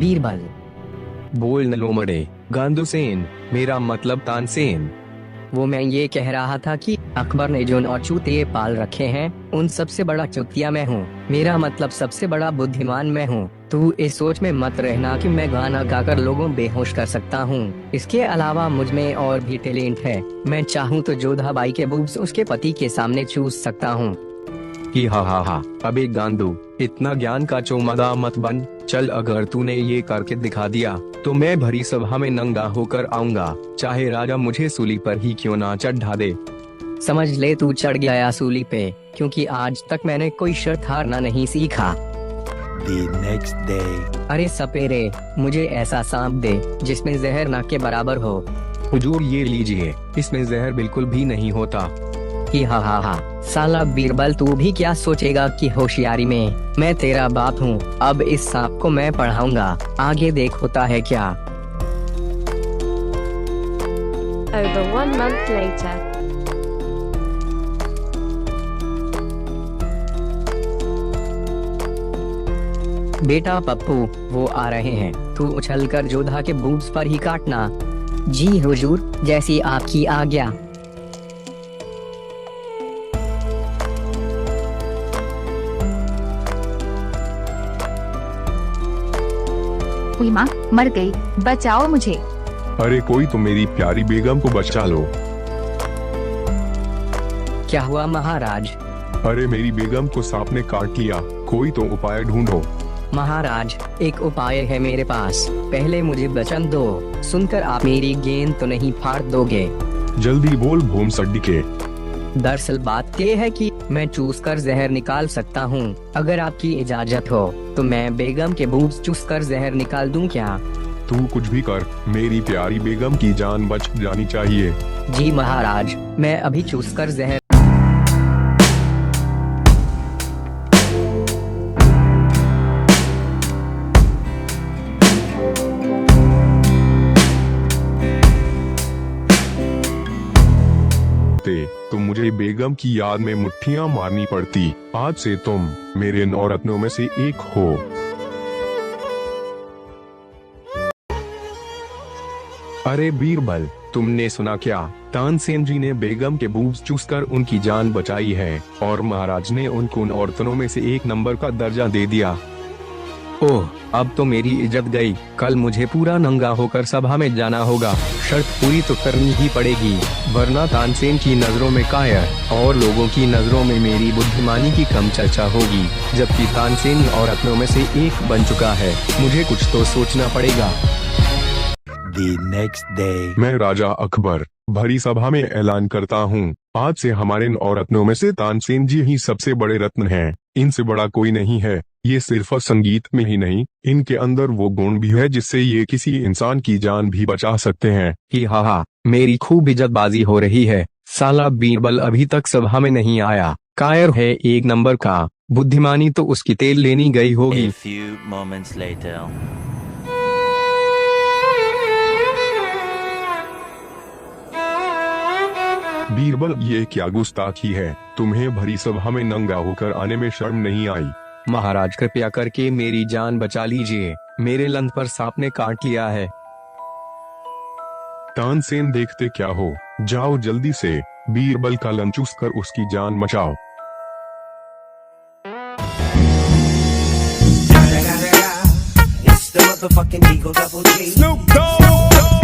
बीरबल। बोल न लोमड़े, गांधुसेन, मेरा मतलब तानसेन। वो मैं ये कह रहा था कि अकबर ने जो और चूतिए पाल रखे हैं उन सबसे बड़ा चूतिया मैं हूँ। मेरा मतलब सबसे बड़ा बुद्धिमान मैं हूँ। तू इस सोच में मत रहना कि मैं गाना गाकर लोगों बेहोश कर सकता हूँ। इसके अलावा मुझ में और भी टैलेंट है। मैं चाहूँ तो जोधाबाई के बूब्स उसके पति के सामने चूस सकता हूँ। ही हा, अबे गांडू, इतना ज्ञान का चौमदा मत बन। चल, अगर तूने ये करके दिखा दिया तो मैं भरी सभा में नंगा होकर आऊंगा, चाहे राजा मुझे सूली पर ही क्यों ना चढ़ा दे। समझ ले तू चढ़ गया सूली पे, क्योंकि आज तक मैंने कोई शर्त हारना नहीं सीखा। The next day. अरे सपेरे, मुझे ऐसा सांप दे जिसमें जहर ना के बराबर हो। हुजूर ये लीजिए, इसमें जहर बिल्कुल भी नहीं होता। ही हा, साला बीरबल, तू भी क्या सोचेगा कि होशियारी में मैं तेरा बाप हूँ। अब इस सांप को मैं पढ़ाऊंगा, आगे देख होता है क्या। Over 1 month later. बेटा पप्पू, वो आ रहे हैं। तू उछलकर जोधा के बूब्स पर ही काटना। जी हुजूर, जैसी आपकी आज्ञा। हुई माँ, मर गई, बचाओ मुझे। अरे कोई तो मेरी प्यारी बेगम को बचा लो। क्या हुआ महाराज? अरे मेरी बेगम को सांप ने काट लिया, कोई तो उपाय ढूंढो। महाराज, एक उपाय है मेरे पास। पहले मुझे वचन दो, सुनकर आप मेरी गेंद तो नहीं फाड़ दोगे? जल्दी बोल भोमसड्डी के। दरअसल बात ये है कि मैं चूस कर जहर निकाल सकता हूँ। अगर आपकी इजाजत हो तो मैं बेगम के बूब्स चूस कर जहर निकाल दूं क्या? तू कुछ भी कर, मेरी प्यारी बेगम की जान बच जानी चाहिए। जी महाराज, मैं अभी चूस कर जहर। तो मुझे बेगम की याद में मुट्ठियां मारनी पड़ती। आज से तुम मेरे 9 रत्नों में से एक हो। अरे बीरबल, तुमने सुना क्या? तानसेन जी ने बेगम के बूब्स चूसकर उनकी जान बचाई है और महाराज ने उनको उन औरतों में से 1 नंबर का दर्जा दे दिया। ओह, अब तो मेरी इज्जत गई। कल मुझे पूरा नंगा होकर सभा में जाना होगा। शर्त पूरी तो करनी ही पड़ेगी, वरना तानसेन की नजरों में कायर और लोगों की नजरों में मेरी बुद्धिमानी की कम चर्चा होगी, जबकि तानसेन औरतों में से एक बन चुका है। मुझे कुछ तो सोचना पड़ेगा। The next day. मैं राजा अकबर भरी सभा में ऐलान करता हूँ, आज से हमारे 9 रत्नों में से तानसेन जी ही सबसे बड़े रत्न हैं। इनसे बड़ा कोई नहीं है। ये सिर्फ संगीत में ही नहीं, इनके अंदर वो गुण भी है जिससे ये किसी इंसान की जान भी बचा सकते हैं। ही हा, मेरी खूब इज्जतबाजी हो रही है। साला बीरबल अभी तक सभा में नहीं आया, कायर है 1 नंबर का। बुद्धिमानी तो उसकी तेल लेनी गई होगी। A few moments later. Birbal, ये क्या गुस्ताखी है? तुम्हें भरी सभा में नंगा होकर आने में शर्म नहीं आई? महाराज, कृपया करके मेरी जान बचा लीजिए। मेरे लंथ पर सांप ने काट लिया है। तानसेन, देखते क्या हो? जाओ जल्दी से बीरबल का लन चूस कर उसकी जान बचाओ। It's the motherfucking Eagle Double G. Snoop Dogg.